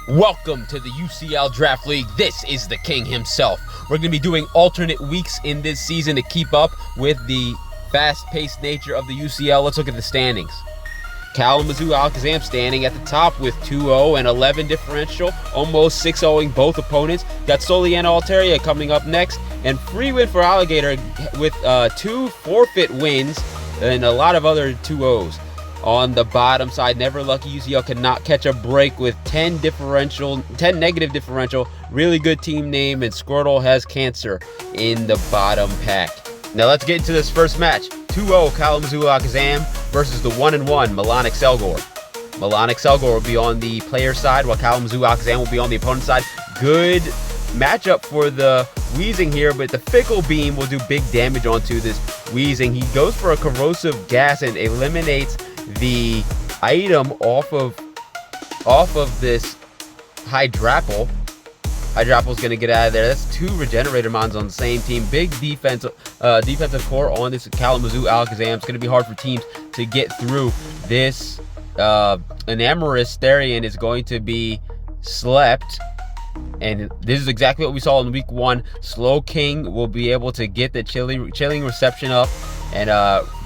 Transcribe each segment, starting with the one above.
Welcome to the UCL Draft League. This is the king himself. We're going to be doing alternate weeks in this season to keep up with the fast-paced nature of the UCL. Let's look at the standings. Kalamazoo Alakazam standing at the top with 2-0 and 11 differential, almost 6-0ing both opponents. Got Soliana Altaria coming up next, and free win for Alligator with 2 forfeit wins and a lot of other 2-0s. On the bottom side, Never Lucky UCL cannot catch a break with 10 negative differential. Really good team name, and Squirtle has cancer in the bottom pack. Now let's get into this first match. 2-0 Kalamazoo Alakazam versus the 1-1 Milan Excelgor. Milan Excelgor will be on the player side, while Kalamazoo Alakazam will be on the opponent side. Good matchup for the Weezing here, but the Fickle Beam will do big damage onto this Weezing. He goes for a corrosive gas and eliminates the item off of this Hydrapple. Hydrapple's gonna get out of there. That's 2 Regenerator Mons on the same team. Big defensive core on this Kalamazoo Alakazam. It's gonna be hard for teams to get through this. Enamorous Therian is going to be slept, and this is exactly what we saw in week 1. Slowking will be able to get the chilling reception up and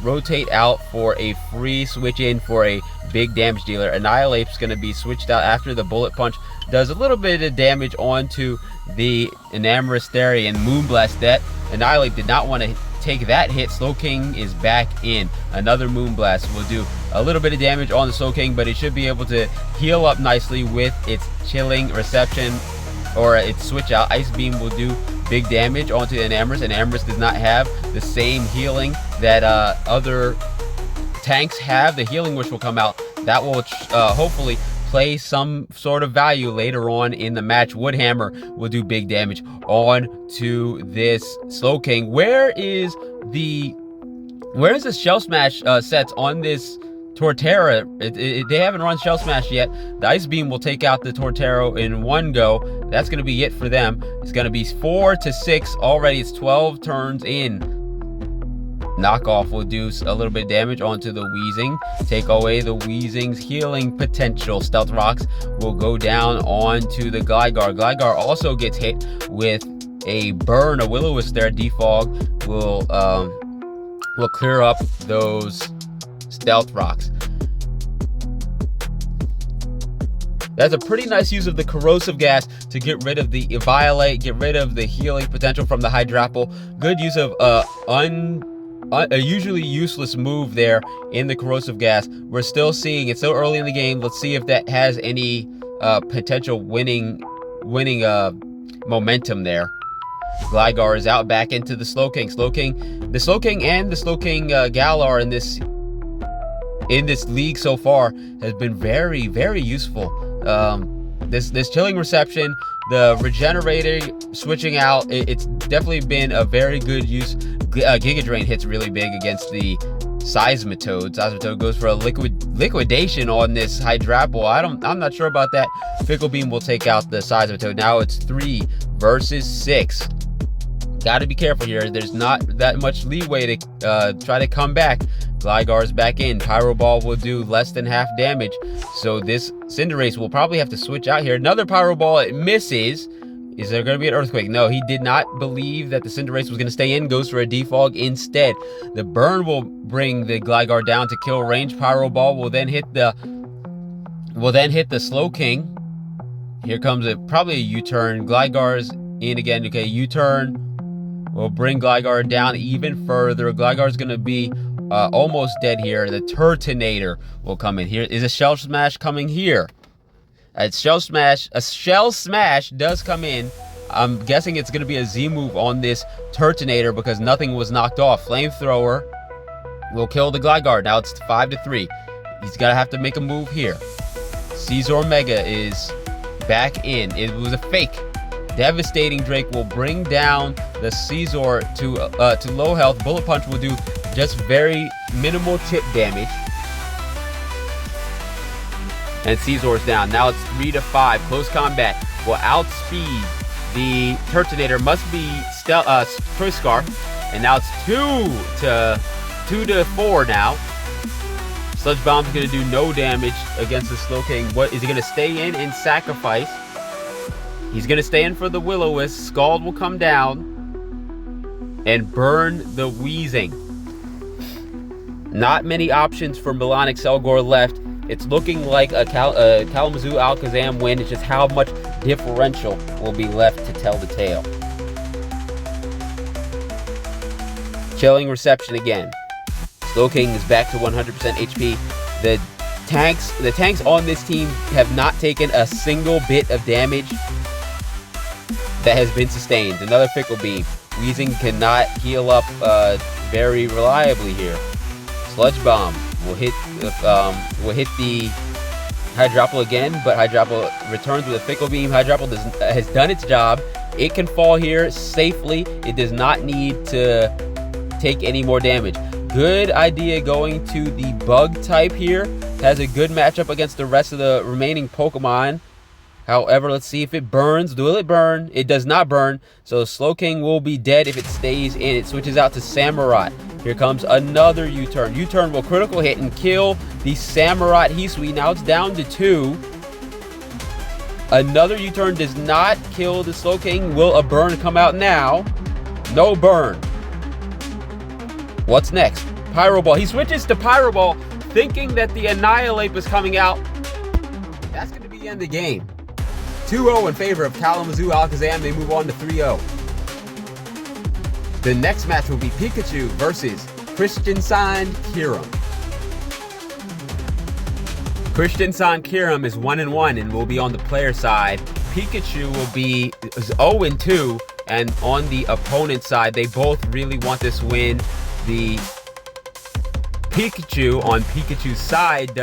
rotate out for a free switch in for a big damage dealer. Annihilate's going to be switched out after the Bullet Punch does a little bit of damage onto the Enamorous Therian. Moonblast that. Annihilate did not want to take that hit. Slowking is back in. Another Moonblast will do a little bit of damage on the Slowking, but it should be able to heal up nicely with its chilling reception or its switch out. Ice Beam will do big damage onto Enamorous. Enamorous does not have the same healing that other tanks have. The Healing Wish will come out. That will hopefully play some sort of value later on in the match. Woodhammer will do big damage on to this Slowking. Where is the Shell Smash sets on this Torterra? They haven't run Shell Smash yet. The Ice Beam will take out the Torterra in one go. That's going to be it for them. It's going to be 4-6 already. It's 12 turns in. Knockoff will do a little bit of damage onto the Weezing. Take away the Weezing's healing potential. Stealth Rocks will go down onto the Gligar. Gligar also gets hit with a burn. A Will-O-Wisp there. Defog will clear up those Stealth Rocks. That's a pretty nice use of the corrosive gas to get rid of the Violate, get rid of the healing potential from the Hydrapple. Good use of a usually useless move there in the corrosive gas. We're still seeing it's so early in the game. Let's see if that has any potential winning momentum there. Gligar is out back into the Slowking. The Slowking and the Slowking Galar in this league so far has been very, very useful. This chilling reception, the regenerating switching out, it's definitely been a very good use. Giga Drain hits really big against the Seismitoad. Seismitoad goes for a liquidation on this Hydrapple. I'm not sure about that. Fickle Beam will take out the Seismitoad. Now it's 3 versus 6. Got to be careful here. There's not that much leeway to try to come back. Gligar's back in. Pyro Ball will do less than half damage. So this Cinderace will probably have to switch out here. Another Pyro Ball. It misses. Is there going to be an Earthquake? No, he did not believe that the Cinderace was going to stay in. Goes for a Defog instead. The Burn will bring the Gligar down to kill range. Pyro Ball will then hit the Slowking. Here comes probably a U-turn. Gligar's in again. Okay, U-turn will bring Gligar down even further. Gligar's going to be almost dead here. The Turtonator will come in here. Is a Shell Smash coming here? A Shell Smash does come in. I'm guessing it's going to be a Z move on this Turtonator because nothing was knocked off. Flamethrower will kill the Gligar. Now it's 5-3. He's going to have to make a move here. Scizor Mega is back in. It was a fake. Devastating Drake will bring down the Scizor to low health. Bullet Punch will do just very minimal chip damage. And Scizor's down. Now it's 3-5. Close combat will outspeed the Turtonator. Must be Choice Scarf. And now it's 2-4 now. Sludge Bomb's going to do no damage against the Slowking. What is he going to stay in and sacrifice? He's going to stay in for the Will-O-Wisp. Scald will come down and burn the Weezing. Not many options for Melonic Selgor left. It's looking like a Kalamazoo Alakazam win. It's just how much differential will be left to tell the tale. Chilling Reception again. Slowking is back to 100% HP. The tanks on this team have not taken a single bit of damage that has been sustained. Another Fickle Beam. Weezing cannot heal up very reliably here. Sludge Bomb will hit the Hydropple again, but Hydropple returns with a Fickle Beam. Hydropple has done its job. It can fall here safely. It does not need to take any more damage. Good idea going to the Bug type here. Has a good matchup against the rest of the remaining Pokemon. However, let's see if it burns. Will it burn? It does not burn. So Slowking will be dead if it stays in. It switches out to Samurott. Here comes another U-turn. U-turn will critical hit and kill the Samurott Hisui. Now it's down to 2. Another U-turn does not kill the Slowking. Will a burn come out now? No burn. What's next? Pyro Ball. He switches to Pyro Ball, thinking that the Annihilape is coming out. That's going to be the end of the game. 2-0 in favor of Kalamazoo Alakazam. They move on to 3-0. The next match will be Pikachu versus Christensen Kyurem. Christensen Kyurem is 1-1 and will be on the player side. Pikachu will be 0-2, and on the opponent side, they both really want this win. The Pikachu on Pikachu's side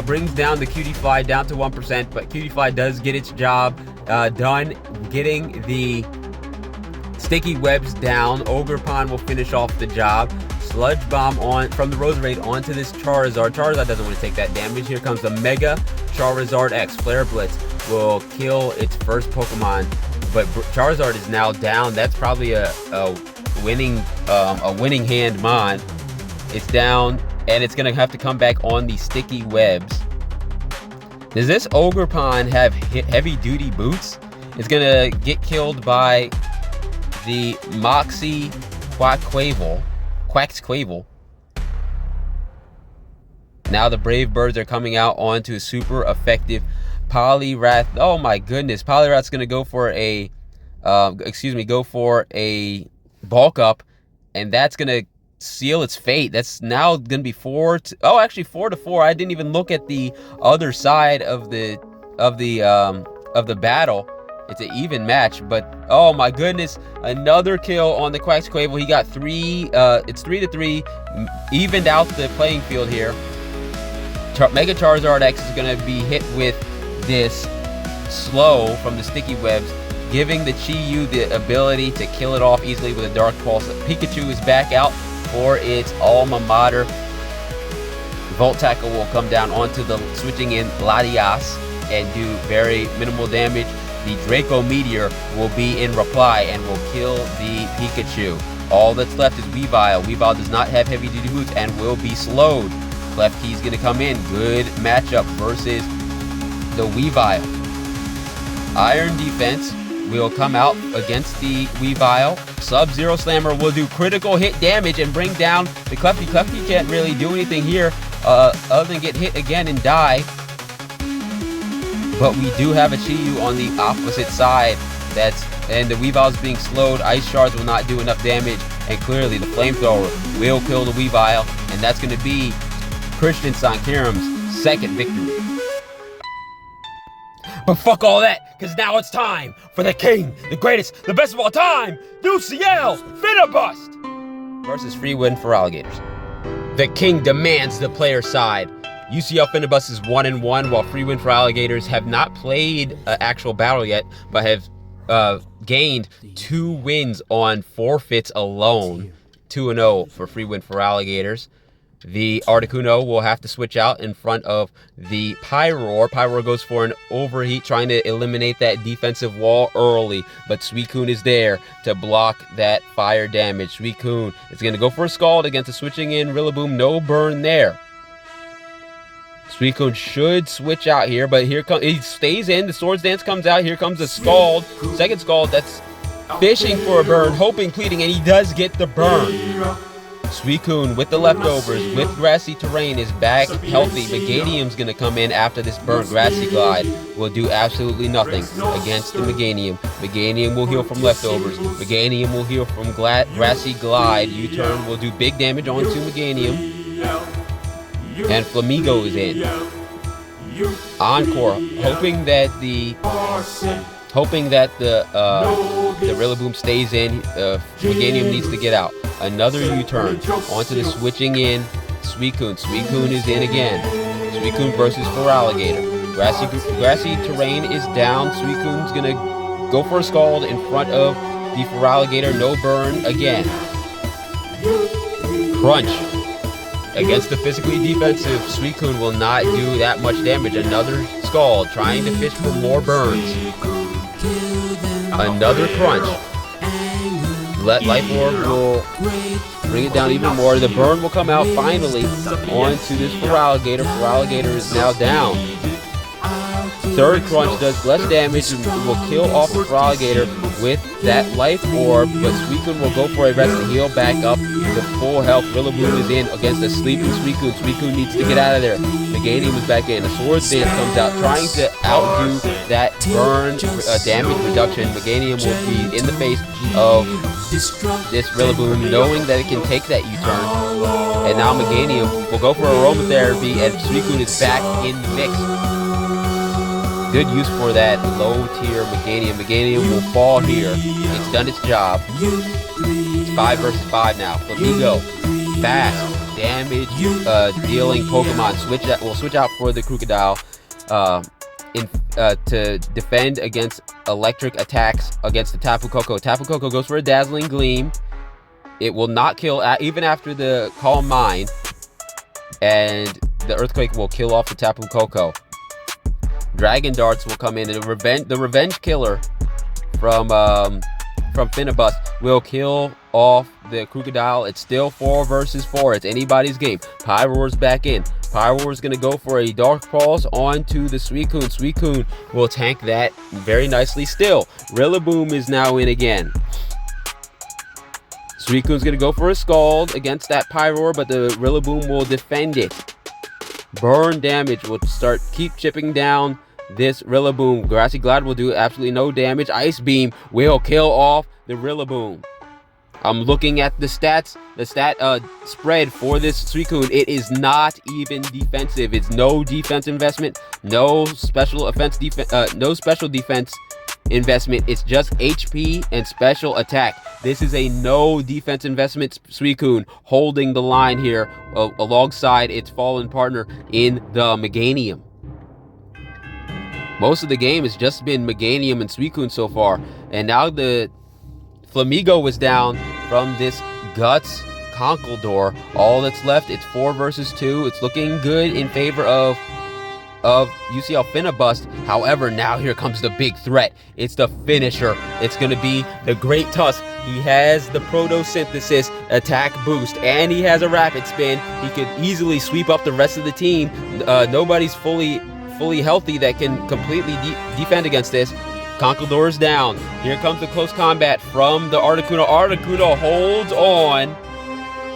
brings down the Cutiefly down to 1%, but Cutiefly does get its job done, getting the Sticky Webs down. Ogerpon will finish off the job. Sludge Bomb on from the Roserade onto this Charizard. Charizard doesn't want to take that damage. Here comes the Mega Charizard X. Flare Blitz will kill its first Pokemon, but Charizard is now down. That's probably a winning hand Mon. It's down, and it's gonna have to come back on the Sticky Webs. Does this Ogerpon have heavy duty boots? It's gonna get killed by the Moxie Quaxquavel. Now the Brave Birds are coming out onto a super effective Poliwrath. Oh my goodness, Poliwrath's gonna go for a bulk up, and that's gonna seal its fate. That's now gonna be 4-4. I didn't even look at the other side of the battle. It's an even match, but oh my goodness, another kill on the Quaxquavel. He got 3. It's 3-3, evened out the playing field here. Mega Charizard X is gonna be hit with this slow from the Sticky Webs, giving the Chi-Yu the ability to kill it off easily with a Dark Pulse. Pikachu is back out for its alma mater. Volt Tackle will come down onto the switching in Latias and do very minimal damage. The Draco Meteor will be in reply and will kill the Pikachu. All that's left is Weavile. Weavile does not have heavy duty boots and will be slowed. Klefki's going to come in. Good matchup versus the Weavile. Iron Defense will come out against the Weavile. Sub-Zero Slammer will do critical hit damage and bring down the Klefki. Klefki can't really do anything here other than get hit again and die. But we do have a Chi-Yu on the opposite side. And the Weavile's being slowed. Ice Shards will not do enough damage. And clearly the Flamethrower will kill the Weavile. And that's going to be Christensen Kyurem's second victory. But fuck all that, because now it's time for the king, the greatest, the best of all time, UCL Finabust versus Free Win for Alligators. The king demands the player side. UCL Finabust is 1-1, while Free Win for Alligators have not played an actual battle yet, but have gained 2 wins on forfeits alone. 2-0 for Free Win for Alligators. The Articuno will have to switch out in front of the Pyroar. Pyroar goes for an overheat, trying to eliminate that defensive wall early, but Suicune is there to block that fire damage. Suicune is going to go for a Scald against the switching in Rillaboom. No burn there. Suicune should switch out here, but here comes, he stays in. The Swords Dance comes out. Here comes a Scald. Second Scald that's fishing for a burn, hoping, pleading, and he does get the burn. Suicune with the leftovers, with Grassy Terrain, is back healthy. Meganium's going to come in after this burn. Grassy Glide will do absolutely nothing against the Meganium. Meganium will heal from leftovers. Meganium will heal from Grassy Glide. U-turn will do big damage onto Meganium. And Flamigo is in. Encore, hoping that the Rillaboom stays in. Meganium needs to get out. Another U-turn onto the switching in Suicune. Suicune is in again. Suicune versus Feraligatr. Grassy Terrain is down. Suicune's gonna go for a Scald in front of the Feraligatr. No burn again. Crunch. Against the physically defensive, Suicune will not do that much damage. Another Scald, trying to fish for more burns. Another Crunch. Life Orb will bring it down even more. The burn will come out finally onto this Feraligatr. Feraligatr is now down. Third Crunch does less damage and will kill off the Feraligatr with that Life Orb, but Suicune will go for a rest to heal back up to full health. Rillaboom is in against a sleeping Suicune. Suicune needs to get out of there. Meganium is back in. The Swords Dance comes out, trying to outdo that burn damage reduction. Meganium will be in the face of this Rillaboom, knowing that it can take that U-turn. And now Meganium will go for aromatherapy, and Suicune is back in the mix. Good use for that low-tier Meganium. Meganium will fall here. It's done its job. It's 5 versus 5 now. Flamigo, fast, damage dealing Pokemon. We'll switch out for the Crocodile to defend against electric attacks against the Tapu Koko. Tapu Koko goes for a Dazzling Gleam. It will not kill even after the Calm Mind, and the Earthquake will kill off the Tapu Koko. Dragon Darts will come in, and the Revenge Killer from Finibust will kill off the Crocodile. It's still 4 versus 4. It's anybody's game. Pyroar's back in. Pyroar's going to go for a Dark Pulse onto the Suicune. Suicune will tank that very nicely still. Rillaboom is now in again. Suicune's going to go for a Scald against that Pyroar, but the Rillaboom will defend it. Burn damage will keep chipping down this Rillaboom. Grassy Glide will do absolutely no damage. Ice Beam will kill off the Rillaboom. I'm looking at the stats, the stat spread for this Suicune. It is not even defensive. It's no defense investment, no special defense investment. It's just HP and special attack. This is a no defense investment Suicune, holding the line here alongside its fallen partner in the Meganium. Most of the game has just been Meganium and Suicune so far, and now the Flamigo was down from this Guts Conkeldurr. All that's left, it's 4 versus 2. It's looking good in favor of UCL Finibust. However, now here comes the big threat. It's the finisher. It's going to be the Great Tusk. He has the Photosynthesis attack boost, and he has a Rapid Spin. He could easily sweep up the rest of the team. Nobody's fully healthy that can completely defend against this. Conkeldurr is down. Here comes the close combat from the Articuno. Articuno holds on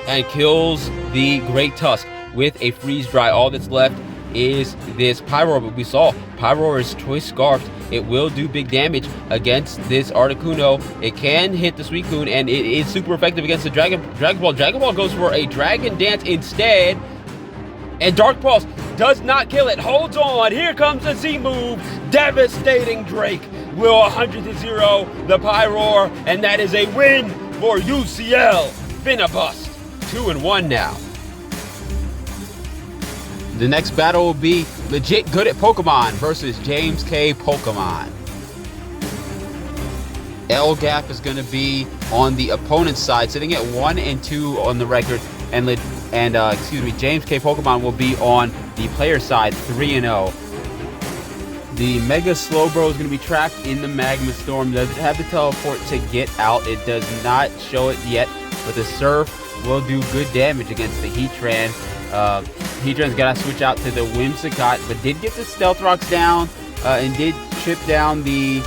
and kills the Great Tusk with a Freeze Dry. All that's left is this Pyroar, but we saw Pyroar is Choice Scarfed. It will do big damage against this Articuno. It can hit the Suicune, and it is super effective against the Dragon Ball. Dragon Ball goes for a Dragon Dance instead, and Dark Pulse does not kill it. Holds on. Here comes the Z move. Devastating Drake will 100-0 the Pyroar, and that is a win for UCL Finibust. 2-1 now. The next battle will be Legit Good at Pokemon versus James K. Pokemon. Elgap is going to be on the opponent's side, sitting at 1-2 on the record, and James K. Pokemon will be on the player side, 3-0. The Mega Slowbro is going to be trapped in the Magma Storm. Does it have the teleport to get out? It does not show it yet, but the Surf will do good damage against the Heatran. Heatran's got to switch out to the Whimsicott, but did get the Stealth Rocks down and did chip down the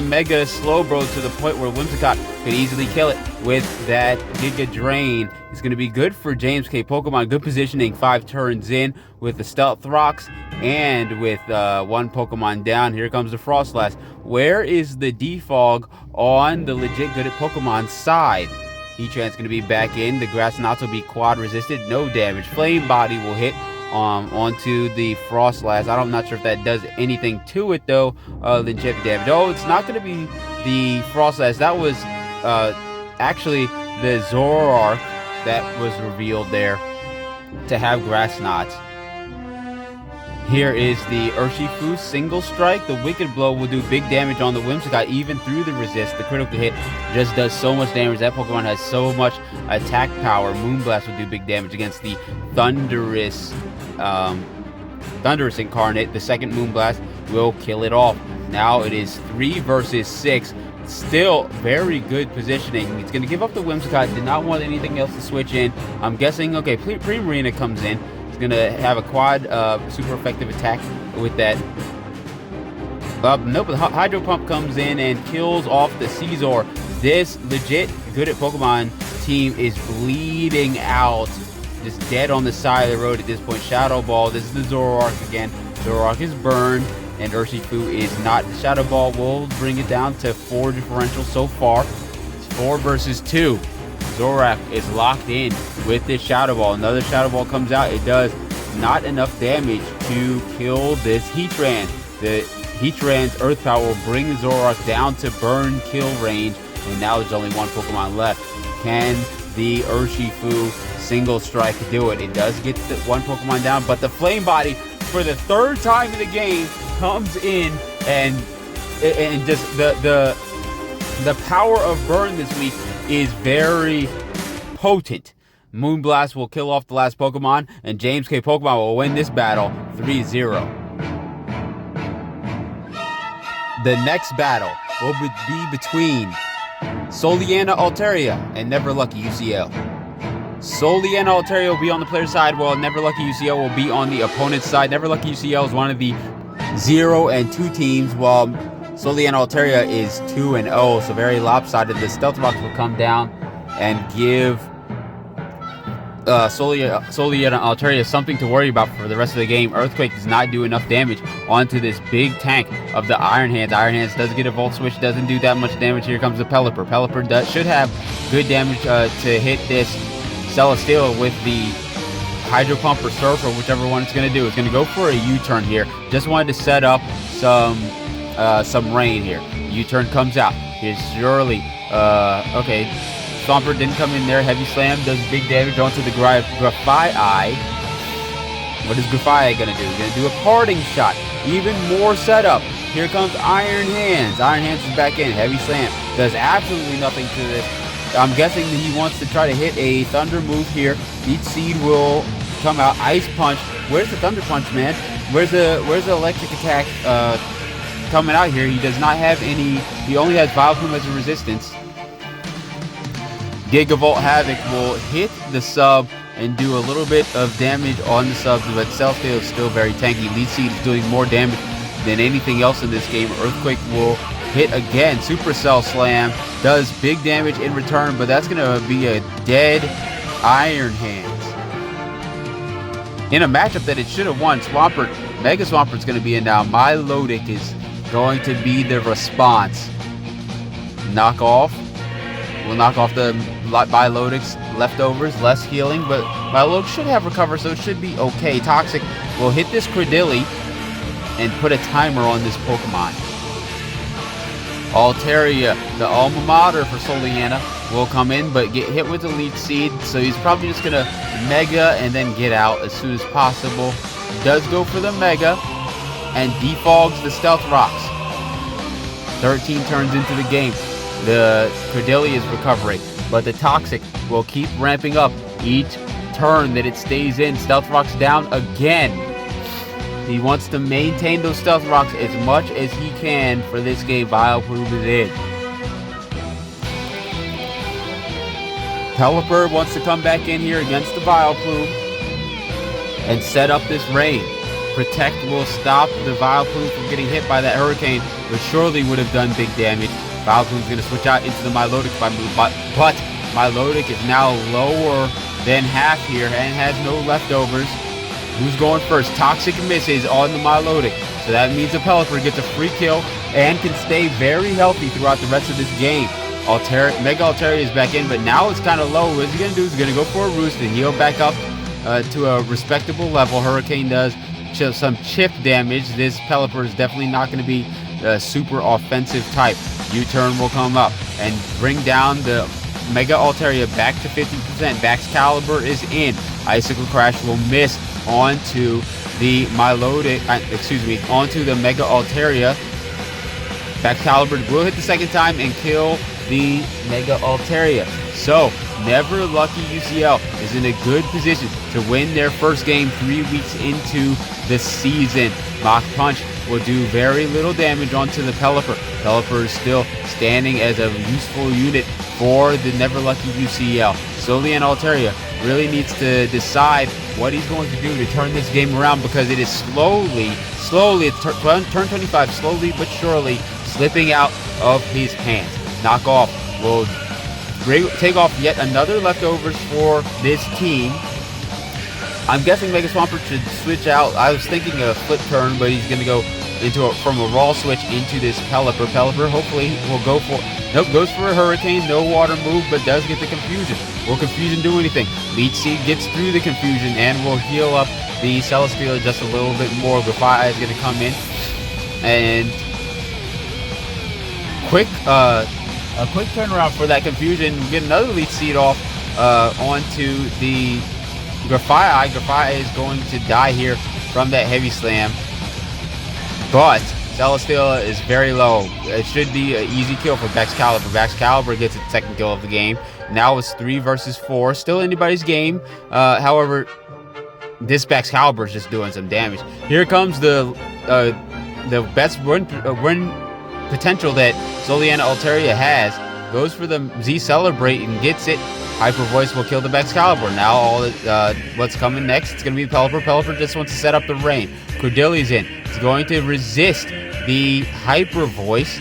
Mega Slowbro to the point where Whimsicott could easily kill it with that Giga Drain. It's going to be good for James K. Pokemon. Good positioning 5 turns in with the Stealth Rocks and with 1 Pokemon down. Here comes the Frostlass. Where is the Defog on the legit good at Pokemon side? Heatran's going to be back in. The Grass Knots will be quad resisted. No damage. Flame Body will hit onto the Frostlass. I'm not sure if that does anything to it though, than chip damage. Oh, it's not going to be the Frostlass. That was actually the Zoroark that was revealed there to have Grass Knots. Here is the Urshifu Single Strike. The Wicked Blow will do big damage on the Whimsicott, even through the resist. The critical hit just does so much damage. That Pokemon has so much attack power. Moonblast will do big damage against the Thundurus Incarnate. The second Moonblast will kill it off. Now it is 3 versus 6. Still very good positioning. He's going to give up the Whimsicott. Did not want anything else to switch in. I'm guessing, okay, Primarina comes in. He's going to have a quad super effective attack with that. Nope, the Hydro Pump comes in and kills off the Scizor. This legit good at Pokemon team is bleeding out. Just dead on the side of the road at this point. Shadow Ball. This is the Zoroark again. Zoroark is burned. And Urshifu is not. The Shadow Ball will bring it down to 4 differential so far. It's 4 versus 2. Zoroark is locked in with this Shadow Ball. Another Shadow Ball comes out. It does not enough damage to kill this Heatran. The Heatran's Earth Power will bring the Zoroark down to burn kill range. And now there's only 1 Pokemon left. Can the Urshifu Single Strike do it? It does get the 1 Pokemon down, but the Flame Body, for the 3rd time in the game, comes in and just the power of burn this week is very potent. Moonblast will kill off the last Pokemon, and James K. Pokemon will win this battle 3-0. The next battle will be between Soliana Altaria and Never Lucky UCL. Soliana Altaria will be on the player side, while Never Lucky UCL will be on the opponent's side. Never Lucky UCL is one of the 0 and 2 teams, while Soliana Altaria is 2 and 0, so very lopsided. The Stealth Rocks will come down and give Soliana Altaria something to worry about for the rest of the game. Earthquake does not do enough damage onto this big tank of the Iron Hands. Iron Hands does get a Volt Switch, doesn't do that much damage. Here comes the Pelipper. Pelipper should have good damage to hit this Celesteela with the Hydro Pump or Surf, or whichever one it's going to do. It's going to go for a U-turn here. Just wanted to set up some rain here. U-turn comes out. Here's Shirley. Okay. Swampert didn't come in there. Heavy Slam does big damage onto the Grafaiai. What is Grafaiai going to do? He's going to do a Parting Shot. Even more setup. Here comes Iron Hands. Iron Hands is back in. Heavy Slam does absolutely nothing to this. I'm guessing that he wants to try to hit a Thunder move here. Each Seed will come out. Ice Punch. Where's the Thunder Punch, man? Where's the Electric Attack coming out here? He does not have any. He only has Vileplume as a resistance. Gigavolt Havoc will hit the sub and do a little bit of damage on the sub, but Celesteela is still very tanky. Leech Seed is doing more damage than anything else in this game. Earthquake will hit again. Supercell Slam does big damage in return, but that's going to be a dead Iron Hands. In a matchup that it should have won, Swampert, Mega Swampert's going to be in now. Milotic is going to be the response. Knock off. We'll knock off the Milotic's leftovers, less healing, but Milotic should have recovered, so it should be okay. Toxic will hit this Credilli and put a timer on this Pokemon. Altaria, the alma mater for Soliana, will come in, but get hit with the Leech Seed, so he's probably just going to Mega and then get out as soon as possible. Does go for the Mega and defogs the Stealth Rocks. 13 turns into the game. The Credilli is recovering, but the Toxic will keep ramping up each turn that it stays in. Stealth Rocks down again. He wants to maintain those Stealth Rocks as much as he can for this game. Vileplume is in. Pelipper wants to come back in here against the Vileplume and set up this rain. Protect will stop the Vileplume from getting hit by that Hurricane, which surely would have done big damage. Vileplume's going to switch out into the Milotic, but Milotic is now lower than half here and has no leftovers. Who's going first? Toxic misses on the Milotic. So that means the Pelipper gets a free kill and can stay very healthy throughout the rest of this game. Mega Altaria is back in, but now it's kind of low. What's he going to do? He's going to go for a Roost and heal back up to a respectable level. Hurricane does some chip damage. This Pelipper is definitely not going to be a super offensive type. U-turn will come up and bring down the Mega Altaria back to 50%. Baxcalibur is in. Icicle Crash will miss onto the Milotic, onto the Mega Altaria. Baxcalibur will hit the second time and kill the Mega Altaria. So, Never Lucky UCL is in a good position to win their first game 3 weeks into the season. Mach Punch will do very little damage onto the Pelipper. Pelipper is still standing as a useful unit for the Never Lucky UCL. Solian Altaria really needs to decide what he's going to do to turn this game around, because it is slowly, turn 25, slowly but surely slipping out of his hands. Knockoff will take off yet another leftovers for this team. I'm guessing Mega Swampert should switch out. I was thinking a flip turn, but he's going to go from a raw switch into this Pelipper. Pelipper hopefully will go for... Nope, goes for a Hurricane. No water move, but does get the Confusion. Will Confusion do anything? Leech Seed gets through the Confusion and will heal up the Celesteela just a little bit more. Grafaiai is going to come in. And a quick turnaround for that Confusion. We'll get another Leech Seed off onto the Grafaiai. Grafaiai is going to die here from that Heavy Slam. But Celesteela is very low. It should be an easy kill for Baxcalibur. Baxcalibur gets its second kill of the game. Now it's 3 versus 4. Still anybody's game. However, this Baxcalibur is just doing some damage. Here comes the best win potential that Soliana Altaria has. Goes for the Z Celebrate and gets it. Hyper Voice will kill the Baxcalibur. Now what's coming next? It's going to be Pelipper. Pelipper just wants to set up the rain. Cordelia's in. He's going to resist the Hyper Voice.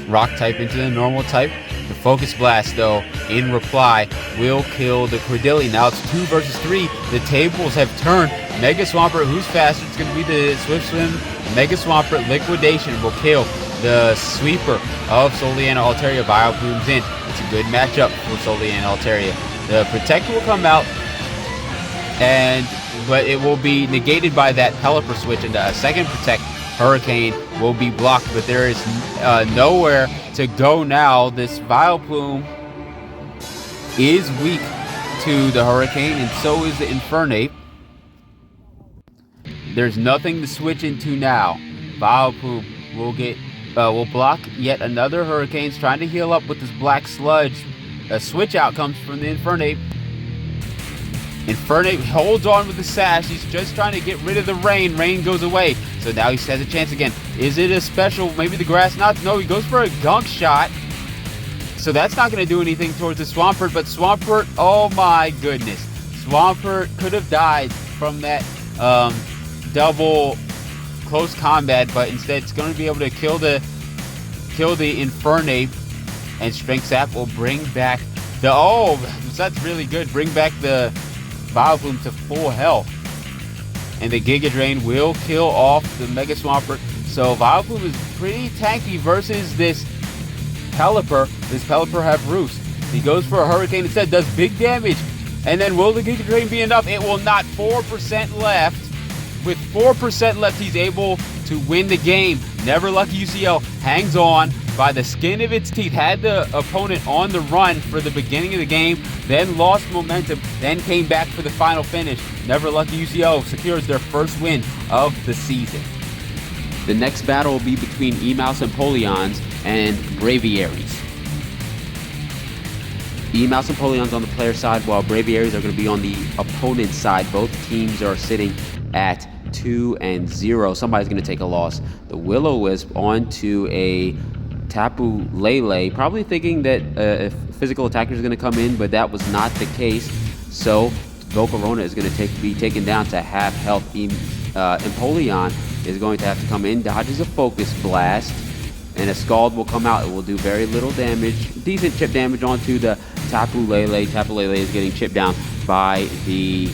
Rock type into the normal type. The Focus Blast, though, in reply, will kill the Cordelia. Now it's 2 versus 3. The tables have turned. Mega Swampert, who's faster? It's going to be the Swift Swim. Mega Swampert Liquidation will kill the sweeper of Soliana Altaria. Vileplume's in. It's a good matchup for Soliana Altaria. The Protect will come out, but it will be negated by that Pelipper switch, and a second Protect Hurricane will be blocked, but there is nowhere to go now. This Vileplume is weak to the Hurricane, and so is the Infernape. There's nothing to switch into now. Vileplume will block yet another Hurricane's trying to heal up with this Black Sludge. A switch out comes from the Infernape. Infernape holds on with the sash. He's just trying to get rid of the rain. Rain goes away. So now he has a chance again. Is it a special? Maybe the Grass Knots? No, he goes for a Gunk Shot. So that's not going to do anything towards the Swampert. But Swampert, oh my goodness. Swampert could have died from that double close combat. But instead it's going to be able to kill the Infernape. And Strength Sap will bring back that's really good. Bring back the Vileplume to full health. And the Giga Drain will kill off the Mega Swampert. So Vileplume is pretty tanky versus this Pelipper. This Pelipper have Roost. He goes for a Hurricane instead, does big damage. And then will the Giga Drain be enough? It will not. 4% left. With 4% left, he's able to win the game. Never Lucky UCL hangs on by the skin of its teeth. Had the opponent on the run for the beginning of the game, then lost momentum, then came back for the final finish. Never Lucky UCL secures their first win of the season. The next battle will be between Emouse and Polions and Braviaries. Emouse and Polions on the player side, while Braviaries are going to be on the opponent's side. Both teams are sitting at 2-0. Somebody's going to take a loss. The Will-O-Wisp onto a Tapu Lele, probably thinking that a physical attacker is going to come in, but that was not the case. So Volcarona is going to be taken down to half health. Empoleon is going to have to come in, dodges a Focus Blast, and a Scald will come out. It will do very little damage, decent chip damage onto the Tapu Lele. Tapu Lele is getting chipped down by the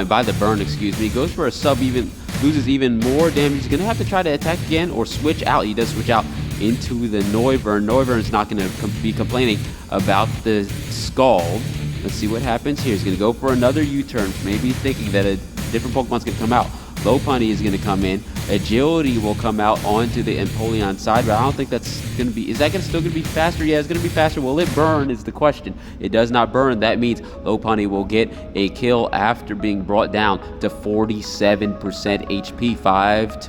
by the burn, excuse me. Goes for a sub, even loses even more damage. He's going to have to try to attack again or switch out. He does switch out into the Noivern. Noivern's not going to be complaining about the Scald. Let's see what happens here. He's going to go for another U-turn, maybe thinking that a different Pokemon's going to come out. Lopunny is going to come in. Agility will come out onto the Empoleon side, but I don't think that's going to be... Is that still going to be faster? Yeah, it's going to be faster. Will it burn is the question. It does not burn. That means Lopunny will get a kill after being brought down to 47% HP. 5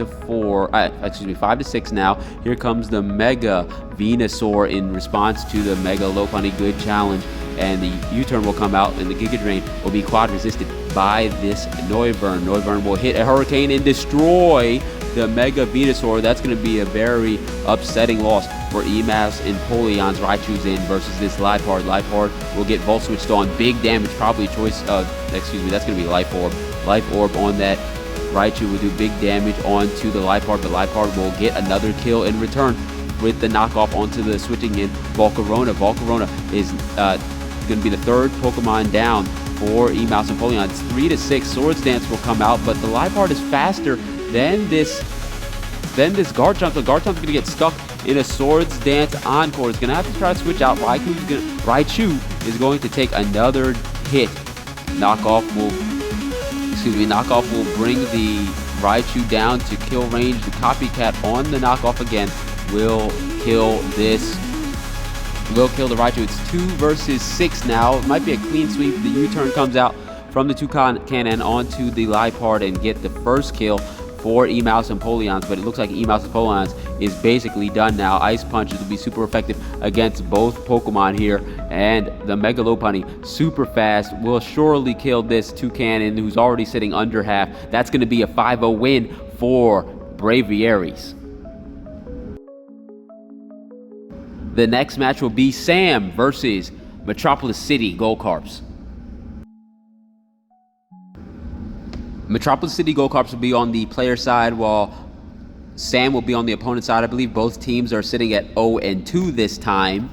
to 6 now. Here comes the Mega Venusaur in response to the Mega Lopunny. Good challenge. And the U-turn will come out, and the Giga Drain will be quad resisted by this Noivern. Noivern will hit a Hurricane and destroy the Mega Venusaur. That's going to be a very upsetting loss for Emas and Empoleon's Raichu's in versus this Liepard. Liepard will get Volt switched on. Big damage, probably choice of, excuse me, that's going to be Life Orb. Life Orb on that Raichu will do big damage onto the Liepard, but Liepard will get another kill in return with the knockoff onto the switching in Volcarona. Volcarona is going to be the third Pokemon down for Emas and Empoleon. It's 3 to 6. Swords Dance will come out, but the Liepard is faster than this Garchomp. So Garchomp's going to get stuck in a Swords Dance Encore. It's going to have to try to switch out. Raichu is going to take another hit. Knockoff will bring the Raichu down to kill range. The Copycat on the knockoff again will kill the Raichu. It's 2 versus 6 now. It might be a clean sweep. The U-turn comes out from the Toucannon onto the Liepard and get the first kill for Emas and Empoleon's, but it looks like Emas and Empoleon's is basically done now. Ice Punches will be super effective against both Pokemon here, and the Mega Lopunny, super fast, will surely kill this Toucannon, who's already sitting under half. That's going to be a 5-0 win for Braviaries. The next match will be Sam versus Metropolis City Goldcarps. Metropolis City Goldcarps will be on the player side, while Sam will be on the opponent side. I believe both teams are sitting at 0-2 this time.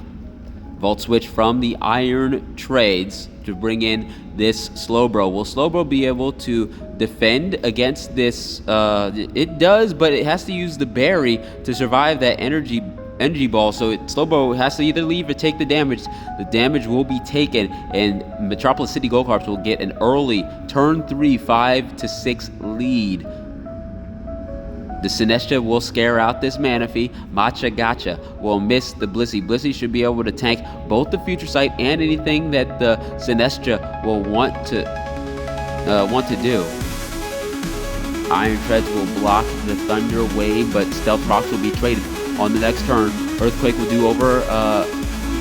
Volt switch from the Iron Trades to bring in this Slowbro. Will Slowbro be able to defend against this? It does, but it has to use the berry to survive that energy ball, so Slowbro has to either leave or take the damage. The damage will be taken, and Metropolis City Goldcarps will get an early turn 3 5 to 6 lead. The Sinestcha will scare out this Manaphy. Matcha Gotcha will miss the Blissey. Blissey should be able to tank both the Future Sight and anything that the Sinestcha will want to do. Iron Treads will block the Thunder Wave, but Stealth Rocks will be traded. On the next turn, Earthquake will do over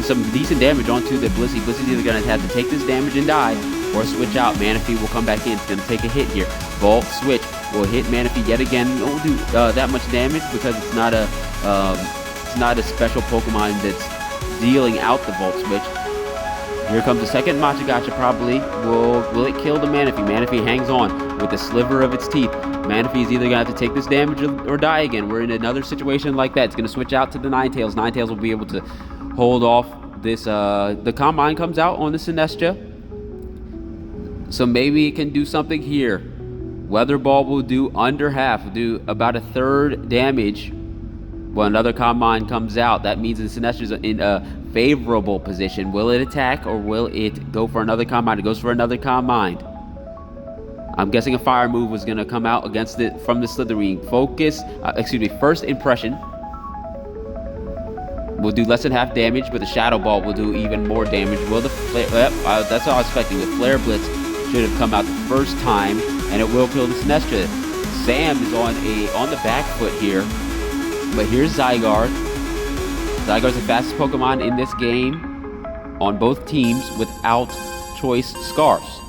some decent damage onto the Blissey. Blissey's either going to have to take this damage and die, or switch out. Manaphy will come back in. It's going to take a hit here. Volt Switch will hit Manaphy yet again. It won't do that much damage because it's not a special Pokemon that's dealing out the Volt Switch. Here comes the second Matcha Gotcha, probably. Will it kill the Manaphy? Manaphy hangs on with the sliver of its teeth. Manaphy is either going to have to take this damage or die again. We're in another situation like that. It's going to switch out to the Ninetales. Ninetales will be able to hold off this. The Combine comes out on the Sinestcha, so maybe it can do something here. Weather Ball will do under half, will do about a third damage. When another Combine comes out, that means the Sinestcha is in a favorable position. Will it attack, or will it go for another Combine? It goes for another Combine. I'm guessing a Fire move was going to come out against it from the Slitherine. First Impression will do less than half damage, but the Shadow Ball will do even more damage. Will the Flare... that's what I was expecting. The Flare Blitz should have come out the first time, and it will kill the Sinestcha. Sam is on the back foot here, but here's Zygarde. Zygarde's the fastest Pokemon in this game on both teams without Choice Scarfs.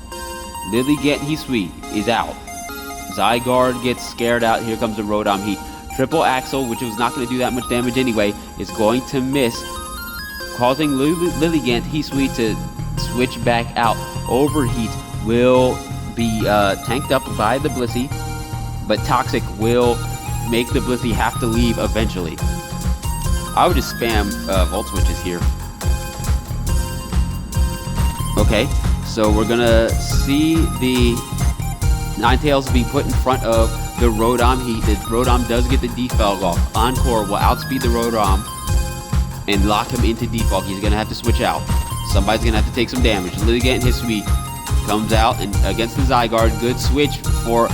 Lilligant Heat is out. Zygarde gets scared out. Here comes the Rotom Heat. Triple Axle, which was not going to do that much damage anyway, is going to miss, causing Lilligant Hisui to switch back out. Overheat will be tanked up by the Blissey, but Toxic will make the Blissey have to leave eventually. I would just spam Volt Switches here. Okay, so we're gonna see the Ninetales be put in front of the Rotom Heat. The Rotom does get the defog off. Encore will outspeed the Rotom and lock him into defog. He's gonna have to switch out. Somebody's gonna have to take some damage. Lilligant Hisui comes out and against the Zygarde. Good switch for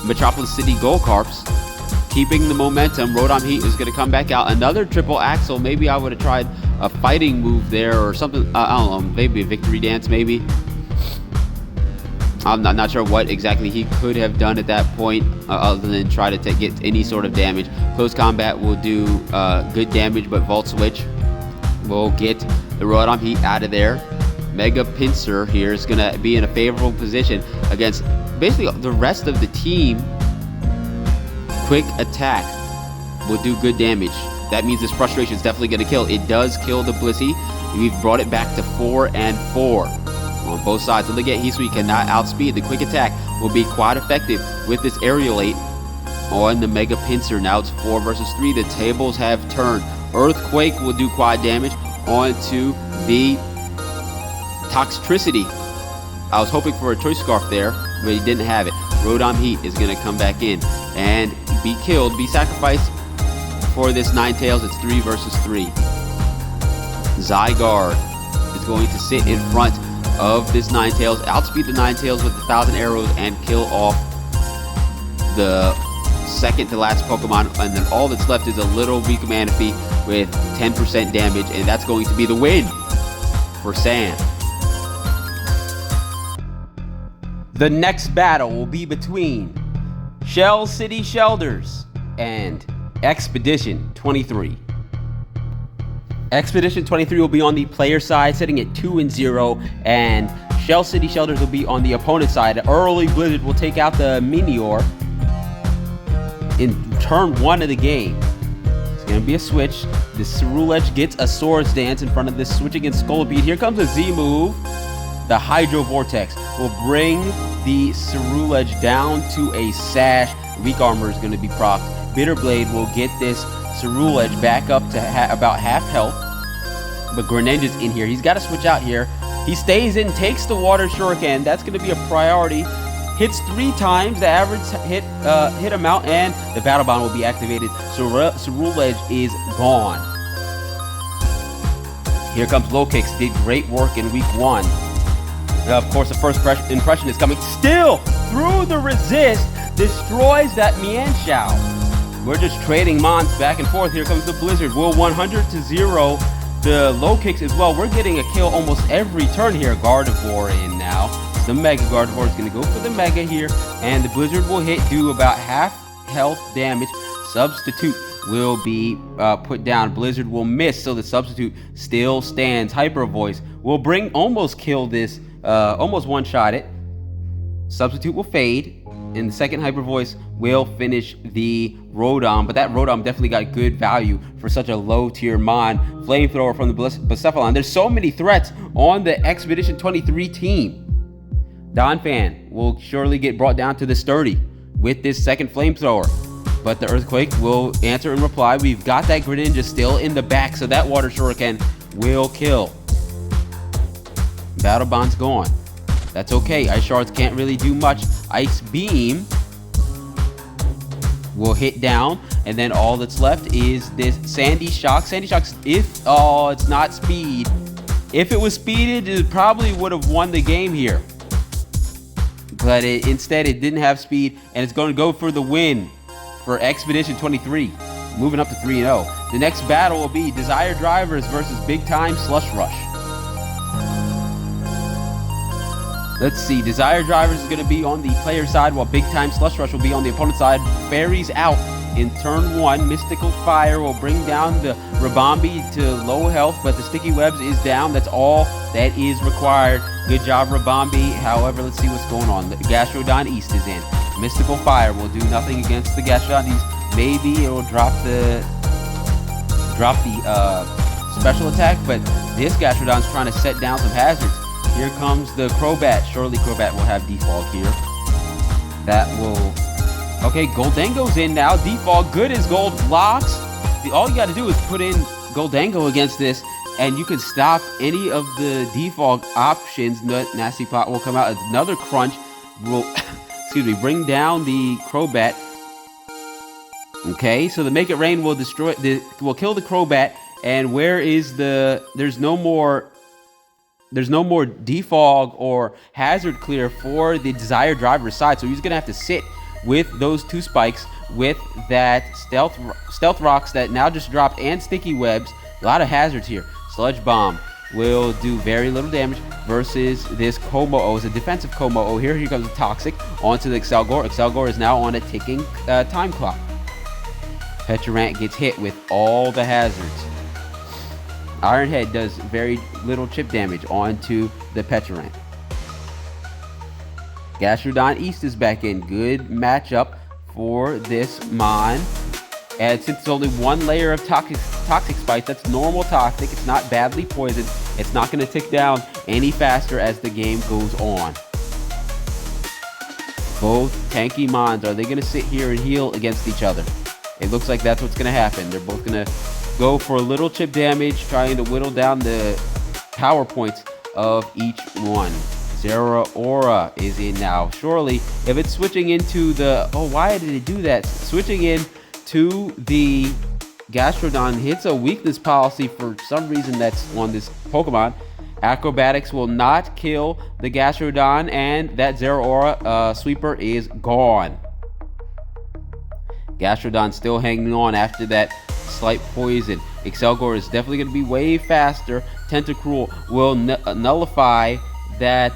Metropolis City Goldcarps. Keeping the momentum, Rotom Heat is going to come back out. Another Triple Axle. Maybe I would have tried a fighting move there or something. I don't know. Maybe a Victory Dance, maybe. I'm not sure what exactly he could have done at that point other than try to get any sort of damage. Close Combat will do good damage, but Volt Switch will get the Rotom Heat out of there. Mega Pinsir here is going to be in a favorable position against basically the rest of the team. Quick Attack will do good damage. That means this Frustration is definitely going to kill. It does kill the Blissey. We've brought it back to 4-4 on both sides. Lilligant Hisui cannot outspeed. The Quick Attack will be quite effective with this Aerialate on the Mega Pinsir. Now it's 4 versus 3. The tables have turned. Earthquake will do quad damage onto the Toxtricity. I was hoping for a Choice Scarf there, but he didn't have it. Rotom Heat is going to come back in and be killed, be sacrificed for this Ninetales. It's 3 versus 3. Zygarde is going to sit in front of this Ninetales, outspeed the Ninetales with 1,000 arrows and kill off the second to last Pokemon. And then all that's left is a little weak Manaphy with 10% damage, and that's going to be the win for Sam. The next battle will be between Shell City Shelders and Expedition 23. Expedition 23 will be on the player side, sitting at 2-0, and Shell City Shelders will be on the opponent side. Early Blizzard will take out the Meteor in turn 1 of the game. It's going to be a switch. The Ceruledge gets a Swords Dance in front of this switch against Scolipede. Here comes a Z move. The Hydro Vortex will bring the Ceruledge down to a Sash. Weak Armor is going to be procced. Bitterblade will get this Ceruledge back up to about half health. But Greninja's in here. He's got to switch out here. He stays in, takes the Water Shuriken. That's going to be a priority. Hits 3 times the average hit amount, and the Battle Bond will be activated. Ceruledge is gone. Here comes Low Kicks. Did great work in week 1. Of course, the first impression is coming. Still, through the resist, destroys that Mienshao. We're just trading Mons back and forth. Here comes the Blizzard. Will 100-0 the Low Kicks as well. We're getting a kill almost every turn here. Gardevoir in now. The Mega Gardevoir is going to go for the Mega here. And the Blizzard will do about half health damage. Substitute will be put down. Blizzard will miss, so the Substitute still stands. Hyper Voice will almost kill this. Almost one-shot it. Substitute will fade, and the second Hyper Voice will finish the Rotom, but that Rotom definitely got good value for such a low-tier Mon. Flamethrower from the Blacephalon. There's so many threats on the Expedition 23 team. Donphan will surely get brought down to the sturdy with this second Flamethrower, but the Earthquake will answer and reply. We've got that Greninja still in the back, so that Water Shuriken will kill. Battle Bond's gone. That's okay. Ice Shards can't really do much. Ice Beam will hit down, and then all that's left is this Sandy Shock. Sandy Shock, it's not speed. If it was speeded, it probably would have won the game here. But instead, it didn't have speed, and it's going to go for the win for Expedition 23, moving up to 3-0. The next battle will be Desire Drivers versus Big Time Slush Rush. Let's see, Desire Drivers is going to be on the player side, while Big Time Slush Rush will be on the opponent side. Fairies out in turn 1. Mystical Fire will bring down the Ribombee to low health, but the Sticky Webs is down. That's all that is required. Good job, Ribombee. However, let's see what's going on. The Gastrodon East is in. Mystical Fire will do nothing against the Gastrodon East. maybe it will drop the special attack, but this Gastrodon's trying to set down some hazards. Here comes the Crobat. Surely Crobat will have Defog here. That will... Okay, Goldango's in now. Defog, good as gold blocks. All you got to do is put in Goldango against this, and you can stop any of the Defog options. Nasty Plot will come out. Another Crunch will, excuse me, bring down the Crobat. Okay, so the Make It Rain will will kill the Crobat. And where is the... There's no more defog or hazard clear for the Desire Driver's side, so he's gonna have to sit with those 2 spikes, with that stealth rocks that now just dropped, and sticky webs. A lot of hazards here. Sludge Bomb will do very little damage versus this Kommo-o. It's a defensive Kommo-o here. Here comes the Toxic onto the Excelgor. Excelgor is now on a ticking time clock. Petarant gets hit with all the hazards. Iron Head does very little chip damage onto the Petarant. Gastrodon East is back in. Good matchup for this Mon. And since it's only 1 layer of toxic spikes, that's normal toxic. It's not badly poisoned. It's not going to tick down any faster as the game goes on. Both tanky Mons, are they going to sit here and heal against each other? It looks like that's what's going to happen. They're both going to go for a little chip damage, trying to whittle down the power points of each one. Zeraora is in now. Surely, if it's switching into the... Oh, why did it do that? Switching in to the Gastrodon hits a weakness policy for some reason that's on this Pokemon. Acrobatics will not kill the Gastrodon, and that Zeraora sweeper is gone. Gastrodon still hanging on after that slight poison. Excelgor is definitely going to be way faster. Tentacruel will nullify that.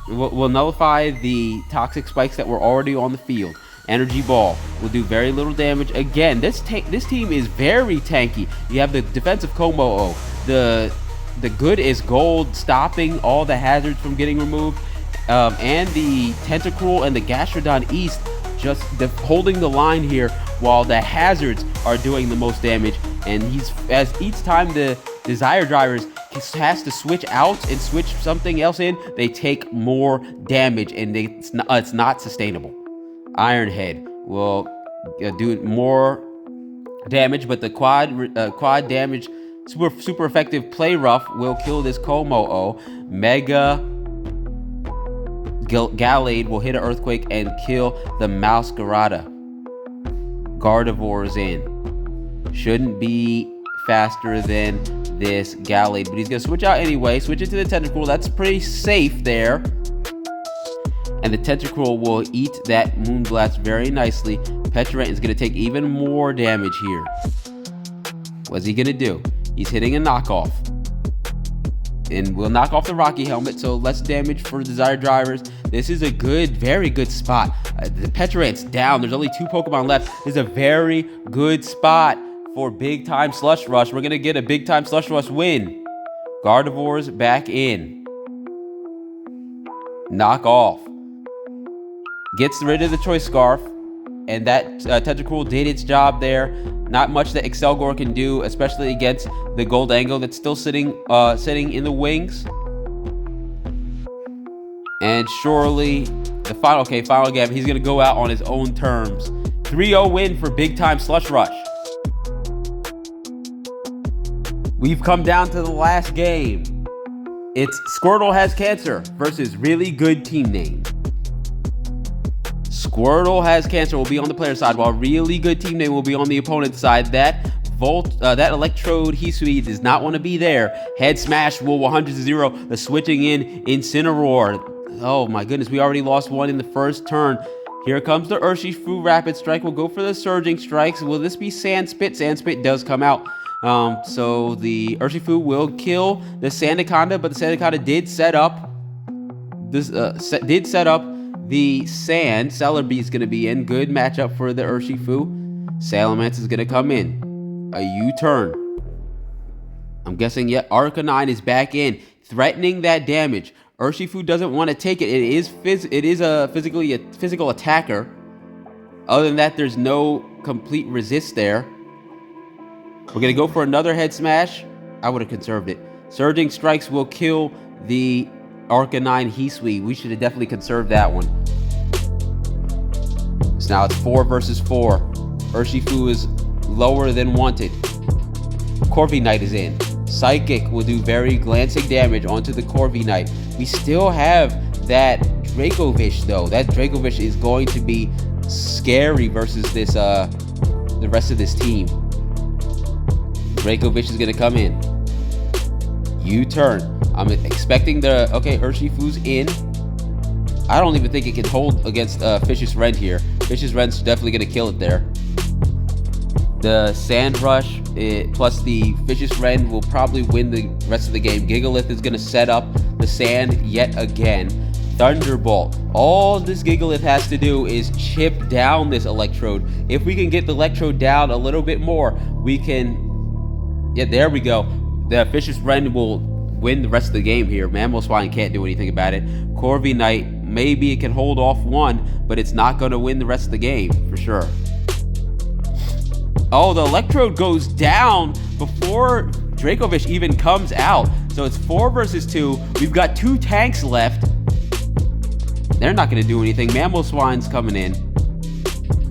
Will nullify the toxic spikes that were already on the field. Energy Ball will do very little damage. Again, this team is very tanky. You have the defensive Kommo-o. The good is gold, stopping all the hazards from getting removed. And the Tentacruel and the Gastrodon East just holding the line here while the hazards are doing the most damage. And as each time the Desire Drivers has to switch out and switch something else in, they take more damage, and it's not sustainable. Iron Head will do more damage, but the quad damage super effective Play Rough will kill this Kommo-o. Mega Gallade will hit an Earthquake and kill the Masquerada. Gardevoir is in. Shouldn't be faster than this Gallade, but he's going to switch out anyway. Switch it to the Tentacruel. That's pretty safe there. And the Tentacruel will eat that Moonblast very nicely. Petarant is going to take even more damage here. What's he going to do? He's hitting a knockoff. And we'll knock off the Rocky Helmet, so less damage for Desire Drivers. This is a very good spot. The Petarant's down. There's only 2 Pokemon left. This is a very good spot for Big Time Slush Rush. We're going to get a Big Time Slush Rush win. Gardevoir's back in. Knock off. Gets rid of the Choice Scarf. And that Tentacruel did its job there. Not much that Excelgor can do, especially against the Goldango that's still sitting in the wings. And surely the final game, he's going to go out on his own terms. 3-0 win for Big Time Slush Rush. We've come down to the last game. It's Squirtle Has Cancer versus Really Good Team Name. Squirtle Has Cancer will be on the player side, while Really Good Team Name will be on the opponent's side. That Electrode Hisui does not want to be there. Head Smash will 100-0. The switching in Incineroar. Oh my goodness, we already lost one in the first turn. Here comes the Urshifu Rapid Strike. We'll go for the Surging Strikes. Will this be Sand Spit? Sand Spit does come out. So the Urshifu will kill the Sandaconda, but the Sandaconda did set up the Sand. Celebi is going to be in. Good matchup for the Urshifu. Salamence is going to come in. A U-turn. I'm guessing yet Arcanine is back in, threatening that damage. Urshifu doesn't want to take it. It is a physical attacker. Other than that, there's no complete resist there. We're going to go for another head smash. I would have conserved it. Surging Strikes will kill the Arcanine Hisui. We should have definitely conserved that one. So now it's 4 versus 4. Urshifu is lower than wanted. Corviknight is in. Psychic will do very glancing damage onto the Corviknight. We still have that Dracovish though. That Dracovish is going to be scary versus this the rest of this team. Dracovish is gonna come in. U-turn. I'm expecting the Urshifu's in. I don't even think it can hold against Vicious Rend here. Vicious Rend's definitely gonna kill it there. The Sand Rush plus the Vicious Rend will probably win the rest of the game. Gigalith is gonna set up the sand yet again. Thunderbolt. All this Gigalith has to do is chip down this Electrode. If we can get the Electrode down a little bit more, we can... Yeah, there we go. The Vicious Rend will win the rest of the game here. Mamoswine can't do anything about it. Corviknight, maybe it can hold off one, but it's not going to win the rest of the game, for sure. Oh, the Electrode goes down before Dracovish even comes out. So it's 4 versus 2. We've got 2 tanks left. They're not going to do anything. Mamoswine's coming in.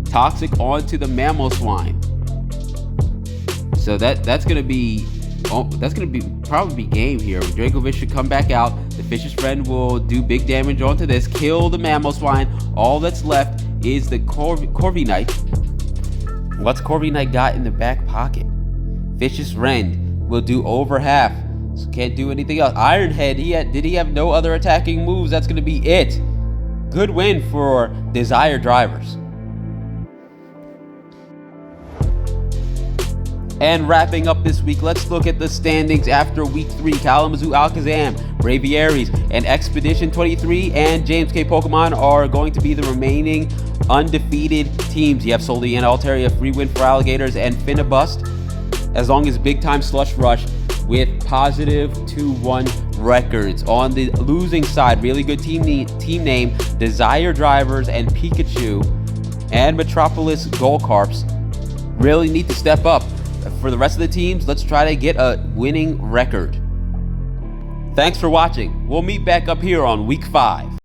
Toxic onto the Mamoswine. So that's going to be probably game here. Dracovish should come back out. The Vicious Rend will do big damage onto this. Kill the Mamoswine. All that's left is the Corviknight. What's Corviknight got in the back pocket? Vicious Rend will do over half. So can't do anything else. Ironhead, did he have no other attacking moves? That's going to be it. Good win for Desire Drivers. And wrapping up this week, let's look at the standings after week 3. Kalamazoo Alakazam, Braviaries, and Expedition 23 and James K. Pokemon are going to be the remaining undefeated teams. You have Soliana Altaria, free win for Alligators, and Finnabust, as long as Big Time Slush Rush with positive 2-1 records. On the losing side, really good team name, Desire Drivers and Pikachu and Metropolis Golcarps really need to step up. For the rest of the teams, let's try to get a winning record. Thanks for watching. We'll meet back up here on week 5.